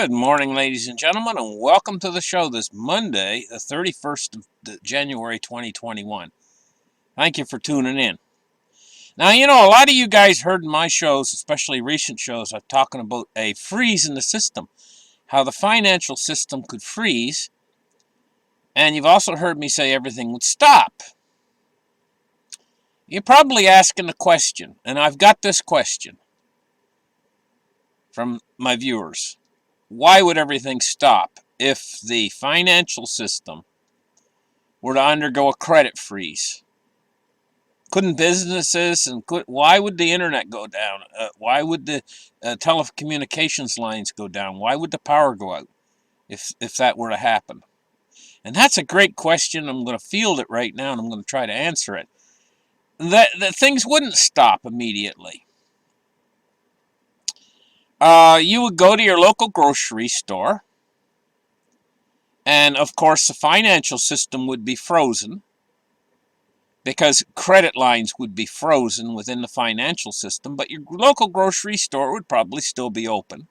Good morning, ladies and gentlemen, and welcome to the show this Monday, the 31st of January 2021. Thank you for tuning in. Now, a lot of you guys heard in my shows, especially recent shows, I'm talking about a freeze in the system, how the financial system could freeze, and you've also heard me say everything would stop. You're probably asking the question, and I've got this question from my viewers. Why would everything stop if the financial system were to undergo a credit freeze? Couldn't businesses why would the internet go down? Why would the telecommunications lines go down? Why would the power go out if that were to happen? And that's a great question. I'm going to field it right now, and I'm going to try to answer it. That things wouldn't stop immediately. You would go to your local grocery store, and of course the financial system would be frozen because credit lines would be frozen within the financial system, but your local grocery store would probably still be open.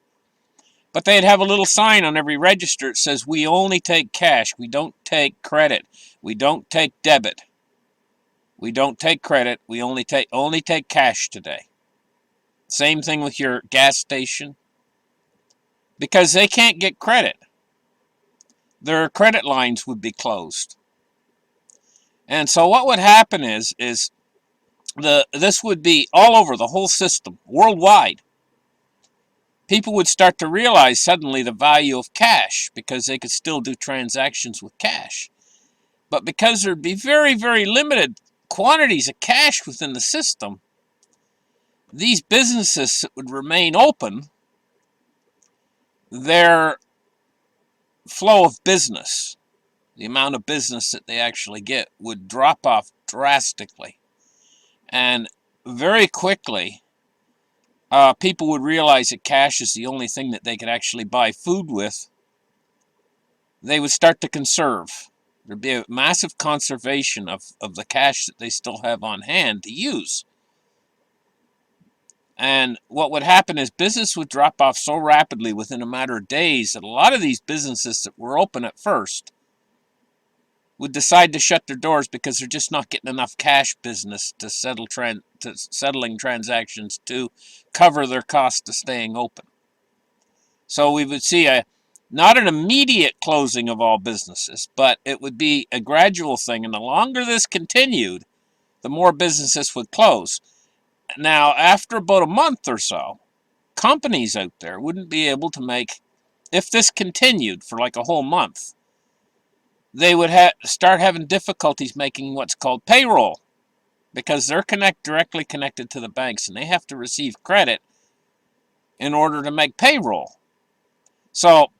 But they'd have a little sign on every register that says, "We only take cash, we don't take credit, we don't take debit, we don't take credit, we only take cash today." Same thing with your gas station, because they can't get credit. Their credit lines would be closed. And so what would happen is this would be all over the whole system, worldwide. People would start to realize suddenly the value of cash because they could still do transactions with cash. But because there'd be very, very limited quantities of cash within the system, these businesses that would remain open, their flow of business, the amount of business that they actually get, would drop off drastically. And very quickly, people would realize that cash is the only thing that they could actually buy food with. They would start to conserve. There'd be a massive conservation of the cash that they still have on hand to use. And what would happen is business would drop off so rapidly within a matter of days that a lot of these businesses that were open at first would decide to shut their doors because they're just not getting enough cash business to settling transactions to cover their cost of staying open. So we would see not an immediate closing of all businesses, but it would be a gradual thing. And the longer this continued, the more businesses would close. Now, after about a month or so, companies out there wouldn't be able to make, if this continued for like a whole month, they would start having difficulties making what's called payroll, because they're directly connected to the banks, and they have to receive credit in order to make payroll. So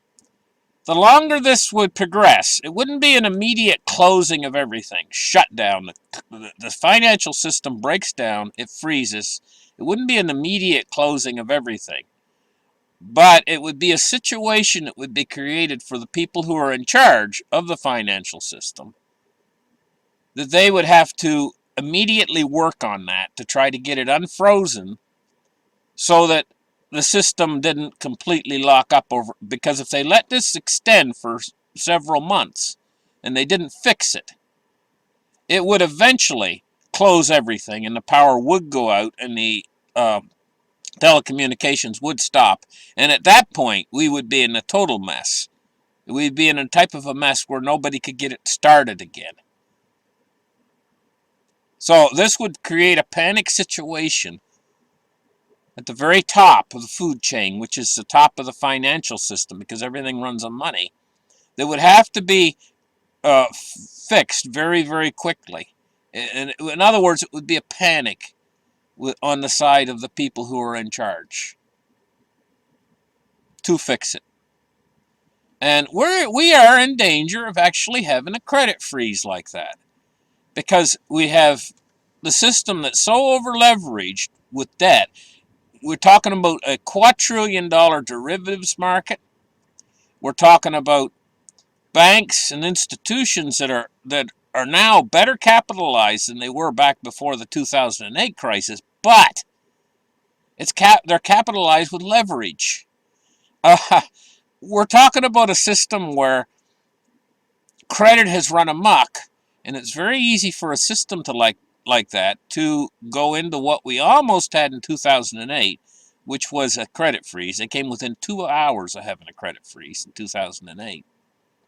the longer this would progress, it wouldn't be an immediate closing of everything, shutdown. The financial system breaks down, it freezes. It wouldn't be an immediate closing of everything. But it would be a situation that would be created for the people who are in charge of the financial system, that they would have to immediately work on that to try to get it unfrozen so that the system didn't completely lock up over, because if they let this extend for several months and they didn't fix it, it would eventually close everything and the power would go out and the telecommunications would stop. And at that point, we would be in a total mess. We'd be in a type of a mess where nobody could get it started again. So this would create a panic situation at the very top of the food chain, which is the top of the financial system, because everything runs on money, that would have to be fixed very, very quickly. In other words, it would be a panic on the side of the people who are in charge to fix it. And we are in danger of actually having a credit freeze like that, because we have the system that's so over-leveraged with debt. We're talking about a quadrillion-dollar derivatives market. We're talking about banks and institutions that are now better capitalized than they were back before the 2008 crisis, but they're capitalized with leverage. we're talking about a system where credit has run amok, and it's very easy for a system to like that to go into what we almost had in 2008, which was a credit freeze. They came within 2 hours of having a credit freeze in 2008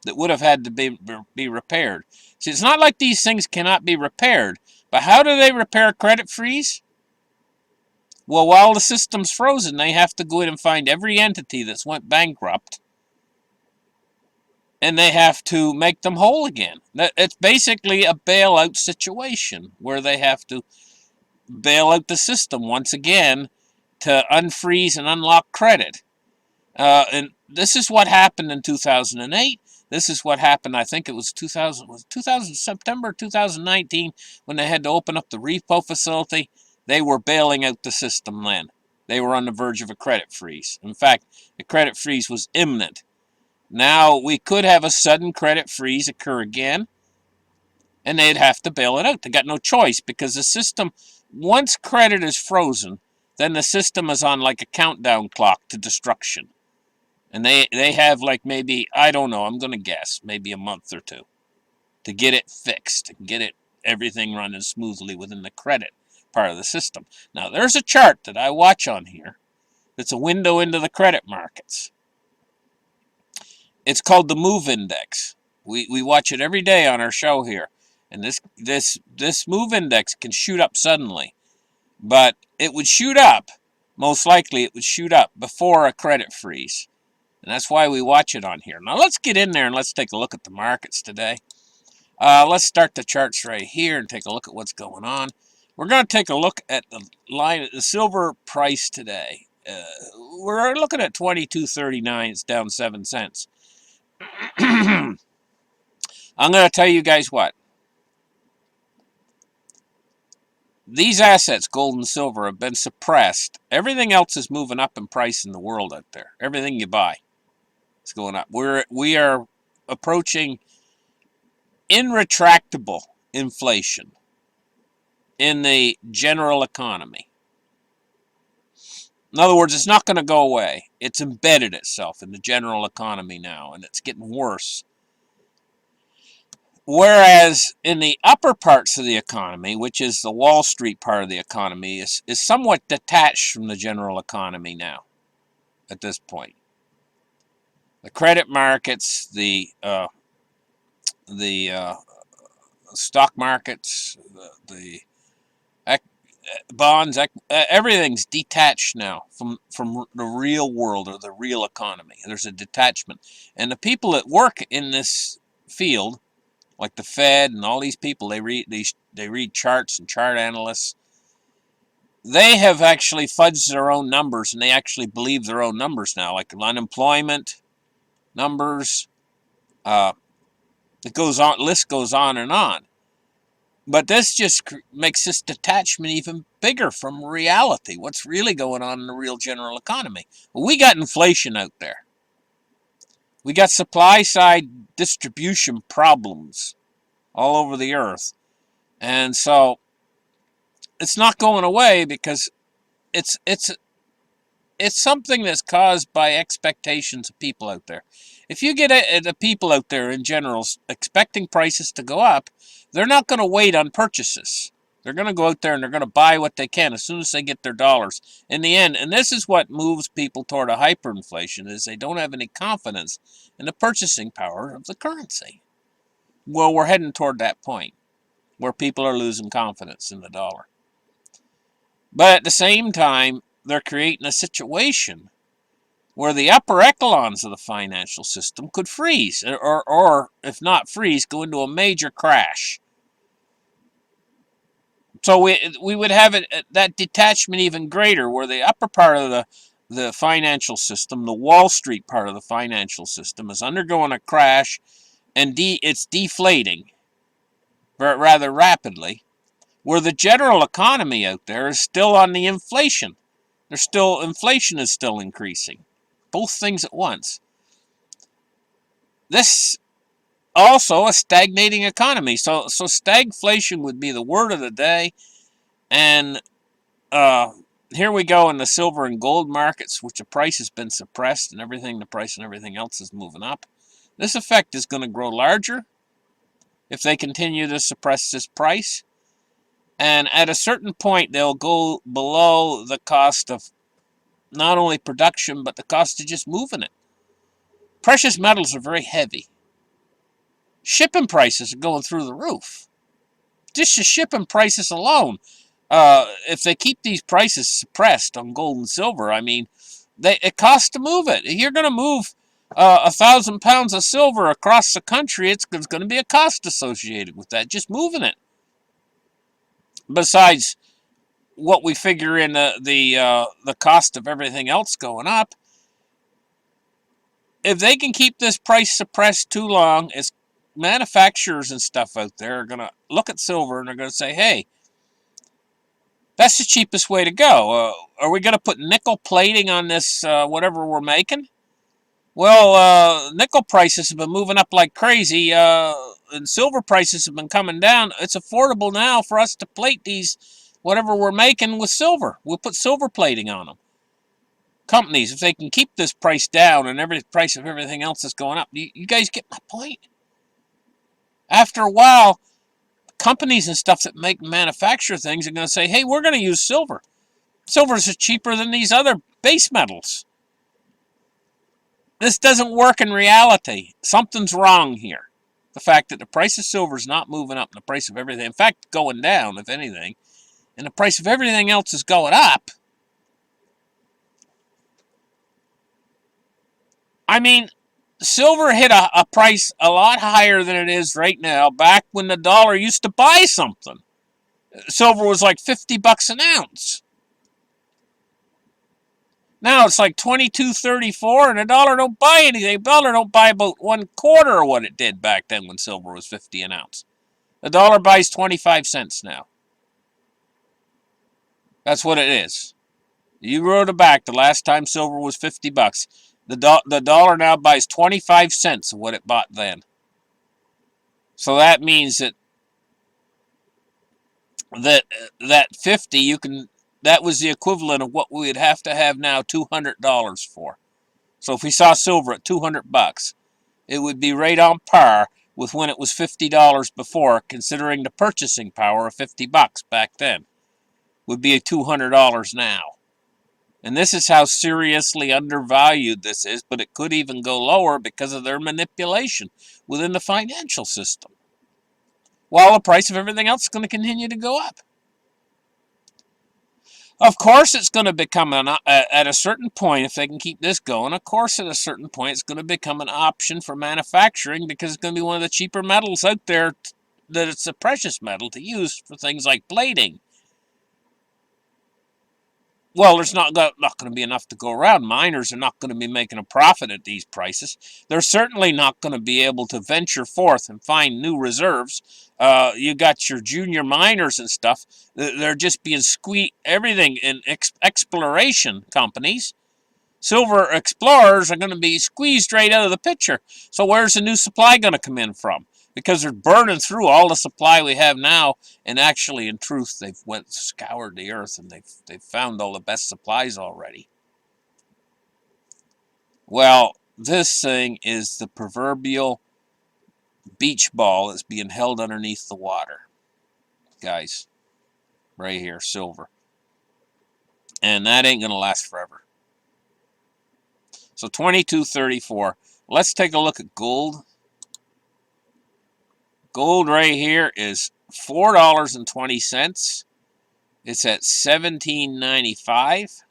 that would have had to be repaired. See, it's not like these things cannot be repaired, but how do they repair a credit freeze? Well, while the system's frozen, they have to go in and find every entity that's went bankrupt, and they have to make them whole again. It's basically a bailout situation where they have to bail out the system once again to unfreeze and unlock credit. And this is what happened in 2008. This is what happened, I think it was 2000 September 2019, when they had to open up the repo facility. They were bailing out the system then. They were on the verge of a credit freeze. In fact, the credit freeze was imminent. Now, we could have a sudden credit freeze occur again, and they'd have to bail it out. They got no choice, because the system, once credit is frozen, then the system is on like a countdown clock to destruction. And they have like maybe, I don't know, I'm going to guess, maybe a month or two to get it fixed, to get it everything running smoothly within the credit part of the system. Now, there's a chart that I watch on here that's a window into the credit markets. It's called the MOVE Index. We watch it every day on our show here. And this MOVE Index can shoot up suddenly. But it would shoot up, most likely it would shoot up before a credit freeze. And that's why we watch it on here. Now let's get in there and let's take a look at the markets today. Let's start the charts right here and take a look at what's going on. We're going to take a look at the line, the silver price today. We're looking at $22.39. It's down 7 cents. I'm going to tell you guys what. These assets, gold and silver, have been suppressed. Everything else is moving up in price in the world out there. Everything you buy is going up. We are approaching irretractable inflation in the general economy. In other words, it's not going to go away. It's embedded itself in the general economy now, and it's getting worse. Whereas in the upper parts of the economy, which is the Wall Street part of the economy, is somewhat detached from the general economy now, at this point. The credit markets, the stock markets, the bonds, everything's detached now from the real world or the real economy. There's a detachment. And the people that work in this field, like the Fed and all these people, they read charts and chart analysts. They have actually fudged their own numbers, and they actually believe their own numbers now, like unemployment numbers. It goes on, list goes on and on. But this just makes this detachment even bigger from reality. What's really going on in the real general economy? Well, we got inflation out there. We got supply side distribution problems all over the earth. And so it's not going away, because it's something that's caused by expectations of people out there. If you get the people out there in general expecting prices to go up, they're not going to wait on purchases. They're going to go out there and they're going to buy what they can as soon as they get their dollars. In the end, and this is what moves people toward a hyperinflation, is they don't have any confidence in the purchasing power of the currency. Well, we're heading toward that point where people are losing confidence in the dollar. But at the same time, they're creating a situation where the upper echelons of the financial system could freeze, or if not freeze, go into a major crash. So we would have that detachment even greater, where the upper part of the financial system, the Wall Street part of the financial system, is undergoing a crash, and it's deflating rather rapidly, where the general economy out there is still on the inflation. Inflation is still increasing. Both things at once. This also a stagnating economy. So stagflation would be the word of the day. And here we go in the silver and gold markets, which the price has been suppressed and everything, the price and everything else is moving up. This effect is going to grow larger if they continue to suppress this price. And at a certain point, they'll go below the cost of not only production, but the cost of just moving it. Precious metals are very heavy. Shipping prices are going through the roof. Just the shipping prices alone. If they keep these prices suppressed on gold and silver, I mean, it costs to move it. If you're going to move 1,000 pounds of silver across the country, it's going to be a cost associated with that, just moving it. Besides what we figure in the cost of everything else going up. If they can keep this price suppressed too long, it's manufacturers and stuff out there are going to look at silver and they're going to say, hey, that's the cheapest way to go. Are we going to put nickel plating on this whatever we're making? Well, nickel prices have been moving up like crazy, and silver prices have been coming down. It's affordable now for us to plate these whatever we're making with silver. We'll put silver plating on them. Companies, if they can keep this price down and every price of everything else is going up, you guys get my point? After a while, companies and stuff that manufacture things are going to say, hey, we're going to use silver. Silver is cheaper than these other base metals. This doesn't work in reality. Something's wrong here. The fact that the price of silver is not moving up and the price of everything, in fact, going down, if anything, and the price of everything else is going up. I mean, silver hit a price a lot higher than it is right now back when the dollar used to buy something. Silver was like 50 bucks an ounce. Now it's like $22.34, and a dollar don't buy anything. A dollar don't buy about 1/4 of what it did back then when silver was 50 an ounce. The dollar buys 25 cents now. That's what it is. You wrote it back the last time silver was 50 bucks. The dollar now buys 25 cents of what it bought then. So that means that 50 you can. That was the equivalent of what we would have to have now $200 for. So if we saw silver at 200 bucks, it would be right on par with when it was $50 before, considering the purchasing power of 50 bucks back then. Would be $200 now. And this is how seriously undervalued this is, but it could even go lower because of their manipulation within the financial system. While the price of everything else is going to continue to go up. Of course, it's going to become at a certain point, if they can keep this going, of course, at a certain point, it's going to become an option for manufacturing because it's going to be one of the cheaper metals out there that it's a precious metal to use for things like plating. Well, there's not going to be enough to go around. Miners are not going to be making a profit at these prices. They're certainly not going to be able to venture forth and find new reserves. You got your junior miners and stuff. They're just being squeezed. Everything in exploration companies. Silver explorers are going to be squeezed right out of the picture. So where's the new supply going to come in from? Because they're burning through all the supply we have now, and actually, in truth, they've scoured the earth and they've found all the best supplies already. Well, this thing is the proverbial beach ball that's being held underneath the water, guys. Right here, silver, and that ain't gonna last forever. So 22.34. Let's take a look at gold. Gold right here is $4.20. It's at $17.95.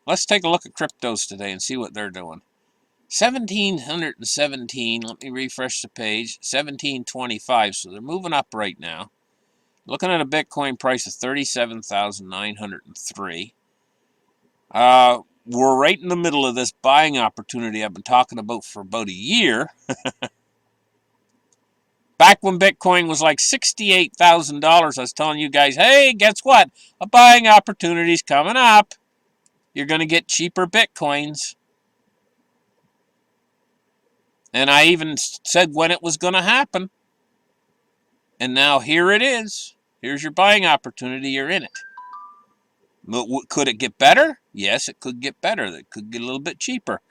Let's take a look at cryptos today and see what they're doing. 1,717. Let me refresh the page. 1,725. So they're moving up right now. Looking at a Bitcoin price of 37,903. We're right in the middle of this buying opportunity I've been talking about for about a year. Back when Bitcoin was like $68,000, I was telling you guys, hey, guess what? A buying opportunity's coming up. You're going to get cheaper Bitcoins. And I even said when it was going to happen. And now here it is. Here's your buying opportunity. You're in it. Could it get better? Yes, it could get better. It could get a little bit cheaper.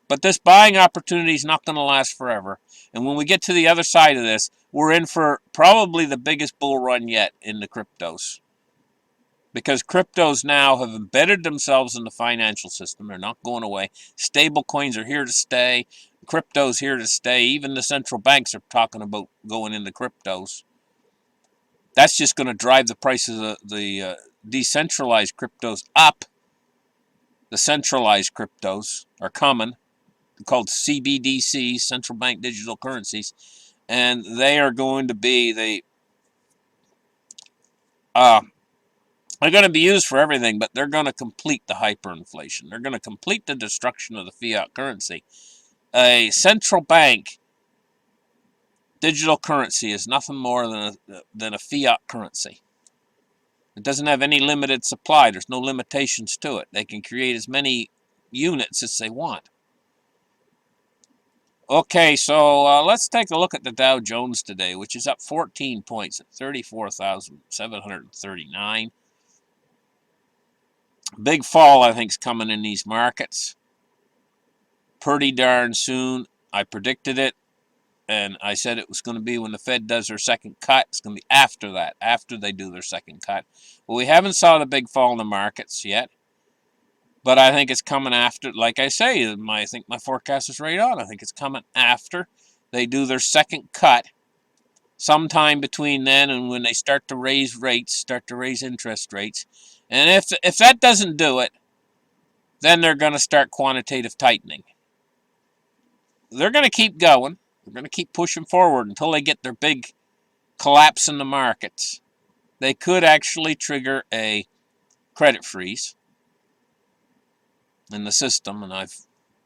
But this buying opportunity is not going to last forever. And when we get to the other side of this, we're in for probably the biggest bull run yet in the cryptos. Because cryptos now have embedded themselves in the financial system. They're not going away. Stable coins are here to stay. Crypto's here to stay. Even the central banks are talking about going into cryptos. That's just going to drive the price of the decentralized cryptos up. The centralized cryptos are coming. They're called CBDCs, central bank digital currencies. And they are going to be they're going to be used for everything, but they're going to complete the hyperinflation. They're going to complete the destruction of the fiat currency. A central bank digital currency is nothing more than a fiat currency. It doesn't have any limited supply. There's no limitations to it. They can create as many units as they want. Okay, so let's take a look at the Dow Jones today, which is up 14 points at 34,739. Big fall, I think, is coming in these markets pretty darn soon. I predicted it, and I said it was going to be when the Fed does their second cut. It's going to be after that, after they do their second cut. Well, we haven't saw the big fall in the markets yet, but I think it's coming after. Like I say, I think my forecast is right on. I think it's coming after they do their second cut. Sometime between then and when they start to raise rates, start to raise interest rates. And if that doesn't do it, then they're going to start quantitative tightening. They're going to keep going. They're going to keep pushing forward until they get their big collapse in the markets. They could actually trigger a credit freeze in the system. And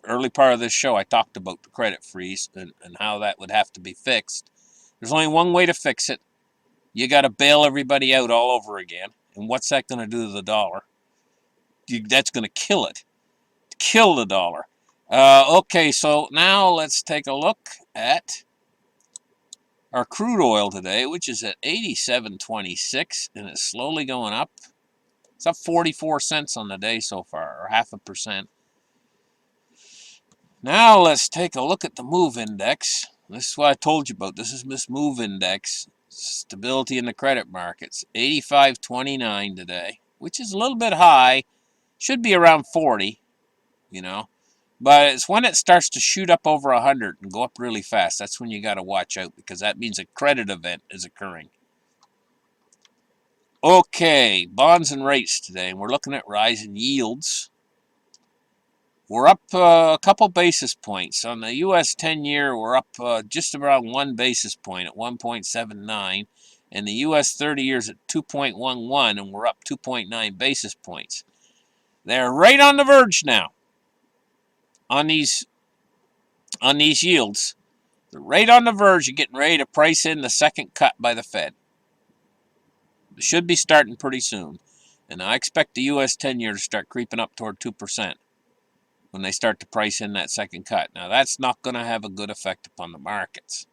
early part of this show, I talked about the credit freeze and how that would have to be fixed. There's only one way to fix it. You got to bail everybody out all over again. And what's that going to do to the dollar? That's going to kill it. Kill the dollar. Okay, so now let's take a look at our crude oil today, which is at 87.26, and it's slowly going up. It's up 44 cents on the day so far, or 0.5%. Now let's take a look at the MOVE index. This is what I told you about. This is Miss MOVE index. Stability in the credit markets. 85.29 today, which is a little bit high. Should be around 40, you know. But it's when it starts to shoot up over 100 and go up really fast. That's when you got to watch out, because that means a credit event is occurring. Okay, bonds and rates today. And we're looking at rising yields. We're up a couple basis points. On the U.S. 10-year, we're up just around 1 basis point at 1.79. And the U.S. 30 years at 2.11, and we're up 2.9 basis points. They're right on the verge now on these yields. They're right on the verge of getting ready to price in the second cut by the Fed. It should be starting pretty soon. And I expect the U.S. 10-year to start creeping up toward 2% when they start to price in that second cut. Now, that's not going to have a good effect upon the markets.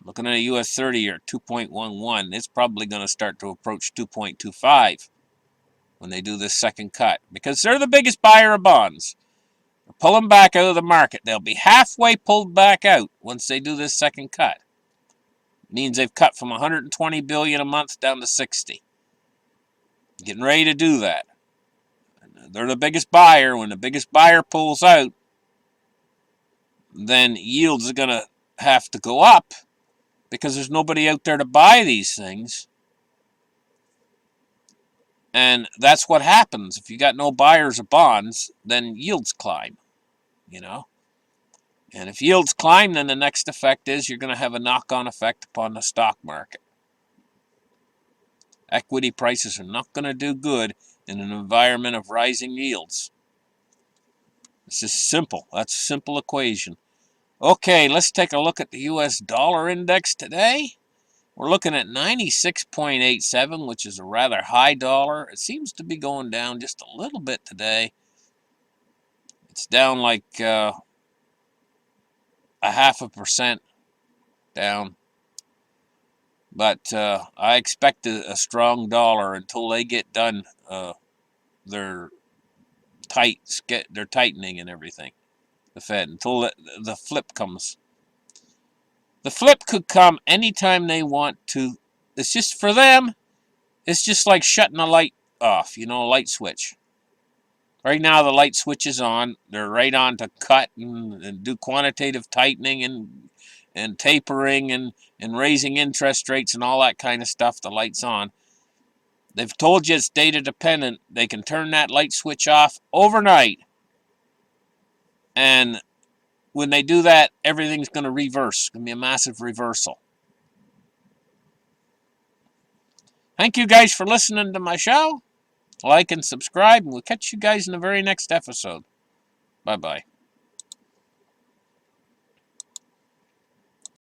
Looking at a U.S. 30-year, 2.11, it's probably going to start to approach 2.25 when they do this second cut, because they're the biggest buyer of bonds. They're pulling back out of the market. They'll be halfway pulled back out once they do this second cut. It means they've cut from 120 billion a month down to 60. Getting ready to do that. They're the biggest buyer. When the biggest buyer pulls out, then yields are going to have to go up, because there's nobody out there to buy these things. And that's what happens. If you got no buyers of bonds, then yields climb, you know. And if yields climb, then the next effect is you're going to have a knock-on effect upon the stock market. Equity prices are not going to do good in an environment of rising yields. It's just simple. That's a simple equation. Okay, let's take a look at the U.S. dollar index today. We're looking at 96.87, which is a rather high dollar. It seems to be going down just a little bit today. It's down like 0.5% down. But I expect a strong dollar until they get done their their tightening and everything. The Fed, until the flip comes. The flip could come anytime they want to. It's just for them. It's just like shutting a light off, a light switch. Right now, the light switch is on. They're right on to cut and do quantitative tightening and tapering and raising interest rates and all that kind of stuff. The light's on. They've told you it's data dependent. They can turn that light switch off overnight. And when they do that, everything's going to reverse. It's going to be a massive reversal. Thank you guys for listening to my show. Like and subscribe, and we'll catch you guys in the very next episode. Bye-bye.